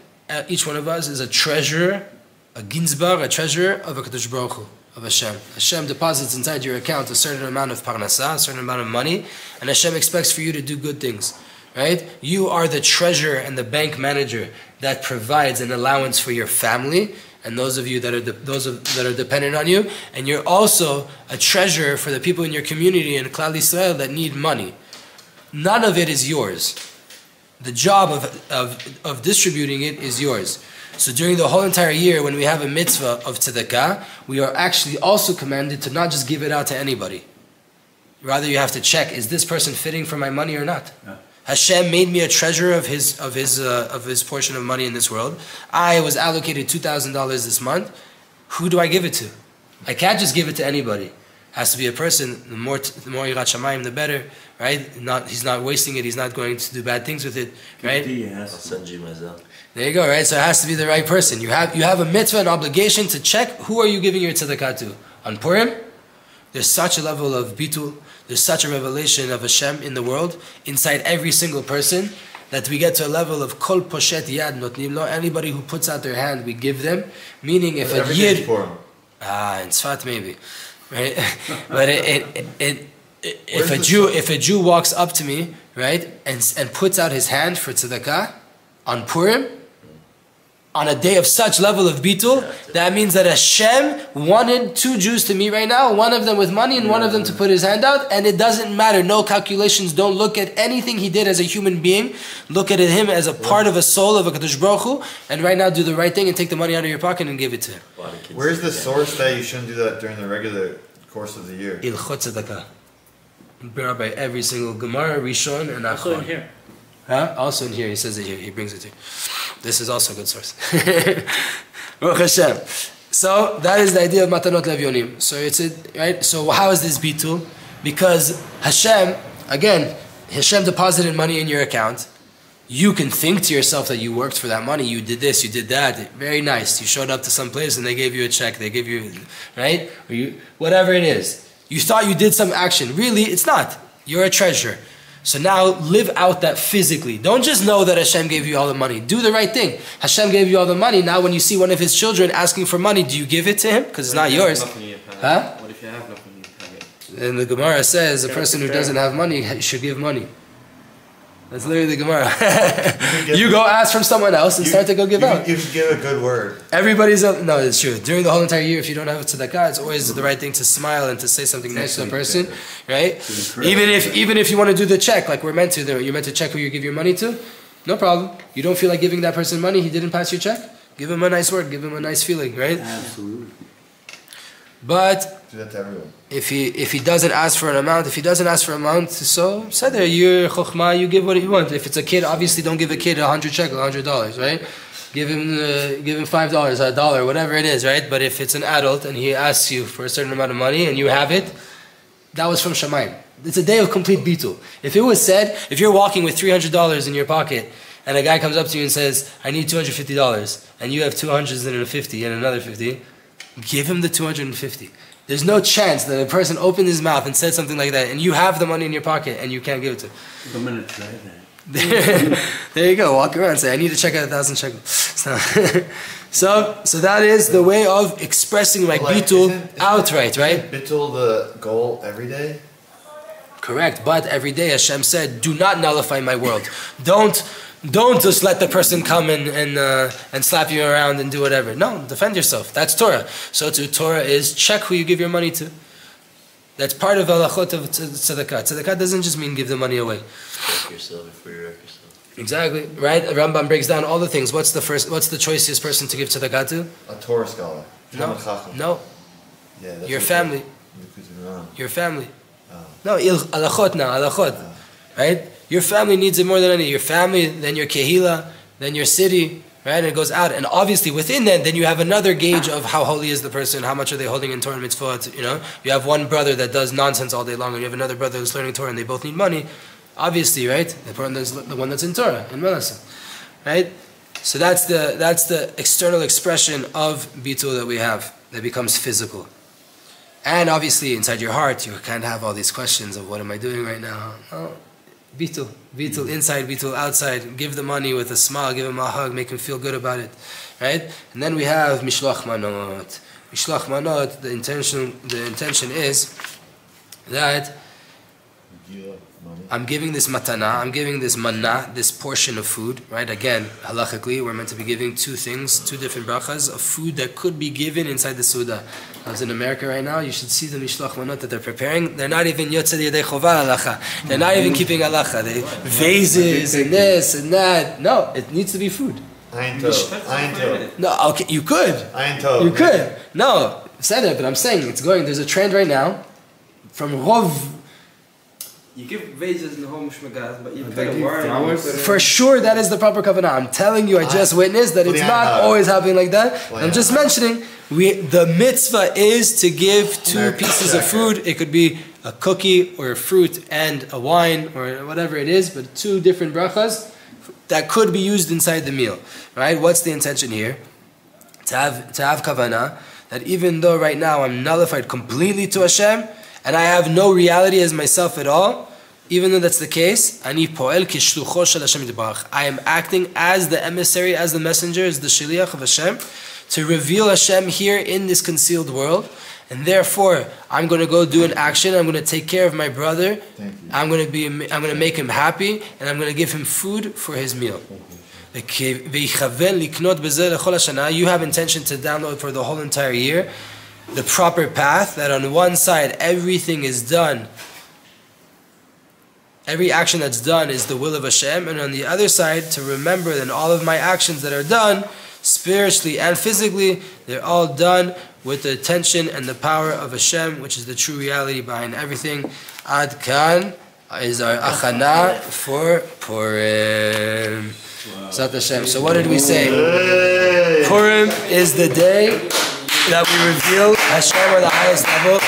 each one of us is a treasurer, a ginzbar, a treasurer of HaKadosh Baruch Hu, of Hashem. Hashem deposits inside your account a certain amount of parnasah, a certain amount of money, and Hashem expects for you to do good things. Right? You are the treasurer and the bank manager that provides an allowance for your family and those of you that are dependent on you, and you're also a treasurer for the people in your community in Klal Yisrael that need money. None of it is yours. The job of distributing it is yours. So during the whole entire year, when we have a mitzvah of tzedakah, we are actually also commanded to not just give it out to anybody. Rather, you have to check: is this person fitting for my money or not? Yeah. Hashem made me a treasurer of his portion of money in this world. I was allocated $2,000 this month. Who do I give it to? I can't just give it to anybody. It has to be a person. The more Yirat Shamayim, the better, right? He's not wasting it. He's not going to do bad things with it, right? I'll send you myself. There you go, right? So it has to be the right person. You have a mitzvah, an obligation to check who are you giving your tzedakah to. On Purim, there's such a level of bitul, there's such a revelation of Hashem in the world, inside every single person, that we get to a level of kol poshet yad notnim lo. Anybody who puts out their hand, we give them. Meaning, if a yid, in Tzfat maybe, right? But if a Jew walks up to me, right, and puts out his hand for tzedakah on Purim, on a day of such level of bitul, that means that Hashem wanted two Jews to meet right now, one of them with money and one of them to put his hand out, and it doesn't matter, no calculations, don't look at anything he did as a human being, look at him as a part of a soul of a Kadosh Baruch Hu, and right now do the right thing and take the money out of your pocket and give it to him. Where's the source that you shouldn't do that during the regular course of the year? Ilchot tzedakah. Brought up by every single Gemara, Rishon, and Achron. Also in here. Huh? Also in here, he says it here, he brings it here. This is also a good source. Baruch Hashem. So that is the idea of Matanot Levyonim. So it's right. So how is this bitul? Because Hashem deposited money in your account. You can think to yourself that you worked for that money. You did this, you did that. Very nice. You showed up to some place and they gave you a check. They gave you, right? Or whatever it is. You thought you did some action. Really, it's not. You're a treasurer. So now live out that physically. Don't just know that Hashem gave you all the money. Do the right thing. Hashem gave you all the money. Now when you see one of his children asking for money, do you give it to him? Because it's not yours. Huh? What if you have nothing in your pocket? And the Gemara says a person who doesn't have money should give money. That's literally the Gemara. You go ask from someone else and start to go give out. You should give a good word. No, it's true. During the whole entire year, if you don't have a tzedakah, it's always the right thing to smile and to say something nice to the person, right? Even if you want to do the check, like we're meant to, you're meant to check who you give your money to, no problem. You don't feel like giving that person money, he didn't pass your check, give him a nice word, give him a nice feeling, right? Absolutely. But do that to everyone. If he doesn't ask for an amount, so say there, you're chokhmah, you give what you want. If it's a kid, obviously don't give a kid $100, right? Give him $5, $1, whatever it is, right? But if it's an adult and he asks you for a certain amount of money and you have it, that was from Shamayim. It's a day of complete bitul. If it was said, if you're walking with $300 in your pocket and a guy comes up to you and says, I need $250, and you have 250 and another 50, give him the 250. There's no chance that a person opened his mouth and said something like that and you have the money in your pocket and you can't give it to him. I'm going to try that. There you go. Walk around and say, I need to check out 1,000 shekels. So that is the way of expressing like bitul outright, right? Bitul the goal every day? Correct. But every day Hashem said, do not nullify my world. Don't just let the person come and slap you around and do whatever. No, defend yourself. That's Torah. So Torah is check who you give your money to. That's part of halachot of tzedakah. Tzedakah doesn't just mean give the money away. Wreck yourself before you wreck yourself. Exactly, right? Rambam breaks down all the things. What's the choicest person to give tzedakah to? A Torah scholar. No. Yeah, your family. Your family. No, halachot. Right? Your family needs it more than any. Your family, then your kehila, then your city, right? And it goes out. And obviously within that, then you have another gauge of how holy is the person, how much are they holding in Torah and mitzvot, you know? You have one brother that does nonsense all day long, and you have another brother who's learning Torah, and they both need money. Obviously, right? The one that's in Torah, in Melasa, right? So that's the external expression of bitul that we have, that becomes physical. And obviously inside your heart, you kind of have all these questions of what am I doing right now? Oh, bitul inside, bitul outside. Give the money with a smile, give him a hug, make him feel good about it, right? And then we have mishloach manot. Mishloach manot. The intention is that I'm giving this matana, I'm giving this manna, this portion of food, right? Again, halachically, we're meant to be giving two things, two different brachas of food that could be given inside the Suda. I was in America right now, you should see the mishloach manot that they're preparing. They're not even yotzei yedei chova halacha. They're not even keeping halacha. They vases and this and that. No, it needs to be food. Ayin tov. No, okay, you could. Ayin tov. You could. No, I said it, but I'm saying it's going, there's a trend right now from Rov. You give vases in the home shmagas, but you put flowers. For sure, that is the proper kavanah. I'm telling you, I just witnessed that it's not always happening like that. I'm just mentioning, the mitzvah is to give two pieces of food. It could be a cookie or a fruit and a wine or whatever it is, but two different brachas that could be used inside the meal, right? What's the intention here? To have kavanah, that even though right now I'm nullified completely to Hashem, and I have no reality as myself at all, even though that's the case, I am acting as the emissary, as the messenger, as the shaliach of Hashem, to reveal Hashem here in this concealed world. And therefore, I'm going to go do an action. I'm going to take care of my brother. I'm going to make him happy, and I'm going to give him food for his meal. You have intention to download for the whole entire year the proper path, that on one side everything is done, every action that's done is the will of Hashem, and on the other side to remember that all of my actions that are done spiritually and physically, they're all done with the attention and the power of Hashem, which is the true reality behind everything. Ad Kan is our achana for Purim. Zat Hashem. So what did we say? Purim is the day that we reveal Hashem on the highest level.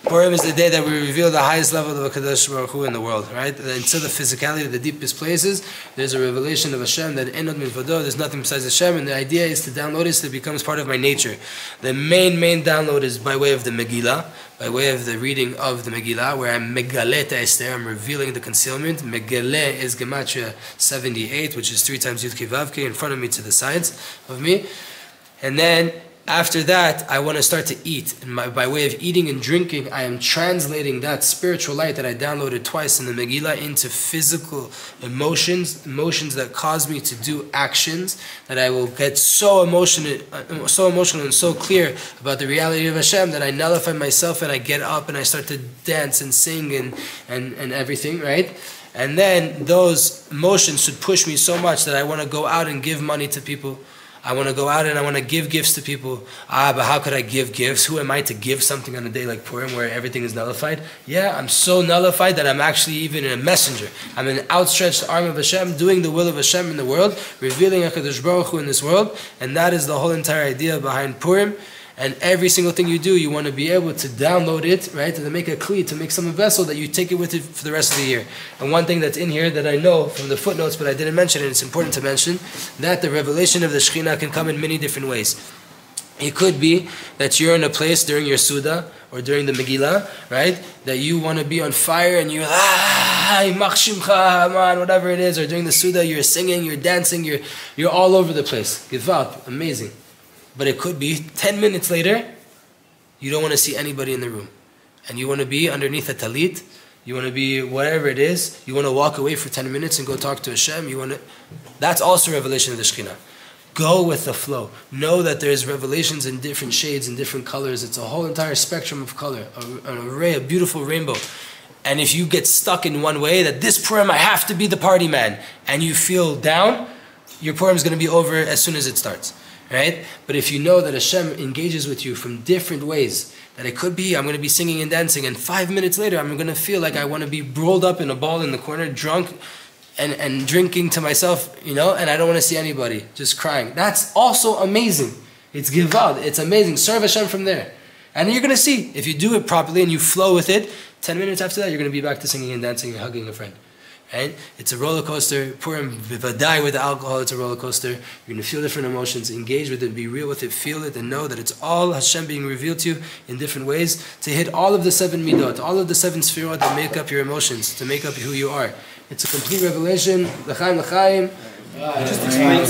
Purim is the day that we reveal the highest level of HaKadosh Baruch Hu in the world, right? Until the physicality of the deepest places, there's a revelation of Hashem that enod milvado, there's nothing besides Hashem, and the idea is to download it so it becomes part of my nature. The main download is by way of the Megillah, by way of the reading of the Megillah, where I'm megaleh ta'ester, I'm revealing the concealment. Megaleh is Gematria 78, which is 3 times Yud Kei Vav Kei in front of me to the sides of me. And then after that, I want to start to eat. And by way of eating and drinking, I am translating that spiritual light that I downloaded twice in the Megillah into physical emotions that cause me to do actions, that I will get so emotional and so clear about the reality of Hashem that I nullify myself and I get up and I start to dance and sing and everything, right? And then those emotions should push me so much that I want to go out and give money to people. I want to go out and I want to give gifts to people. But how could I give gifts? Who am I to give something on a day like Purim where everything is nullified? Yeah, I'm so nullified that I'm actually even a messenger. I'm an outstretched arm of Hashem, doing the will of Hashem in the world, revealing HaKadosh Baruch Hu in this world. And that is the whole entire idea behind Purim. And every single thing you do, you want to be able to download it, right? To make a kli, to make some vessel that you take it with you for the rest of the year. And one thing that's in here that I know from the footnotes, but I didn't mention it, it's important to mention, that the revelation of the Shekhinah can come in many different ways. It could be that you're in a place during your Suda or during the Megillah, right? That you want to be on fire and you're whatever it is, or during the Suda you're singing, you're dancing, you're all over the place. Givalt, amazing. But it could be 10 minutes later, you don't want to see anybody in the room. And you want to be underneath a talit, you want to be whatever it is, you want to walk away for 10 minutes and go talk to Hashem, that's also revelation of the Shekhinah. Go with the flow. Know that there's revelations in different shades and different colors. It's a whole entire spectrum of color, an array, a beautiful rainbow. And if you get stuck in one way, that this Purim I have to be the party man, and you feel down, your Purim is going to be over as soon as it starts. Right? But if you know that Hashem engages with you from different ways, that it could be I'm going to be singing and dancing, and 5 minutes later I'm going to feel like I want to be rolled up in a ball in the corner, drunk, and drinking to myself, and I don't want to see anybody, just crying. That's also amazing. It's givad. It's amazing. Serve Hashem from there. And you're going to see, if you do it properly and you flow with it, 10 minutes after that you're going to be back to singing and dancing and hugging a friend. Right? It's a roller coaster. Purim, v'vadai with alcohol, it's a roller coaster. You're going to feel different emotions, engage with it, be real with it, feel it, and know that it's all Hashem being revealed to you in different ways to hit all of the 7 midot, all of the 7 sefirot that make up your emotions, to make up who you are. It's a complete revelation. L'chaim, l'chaim. Just explain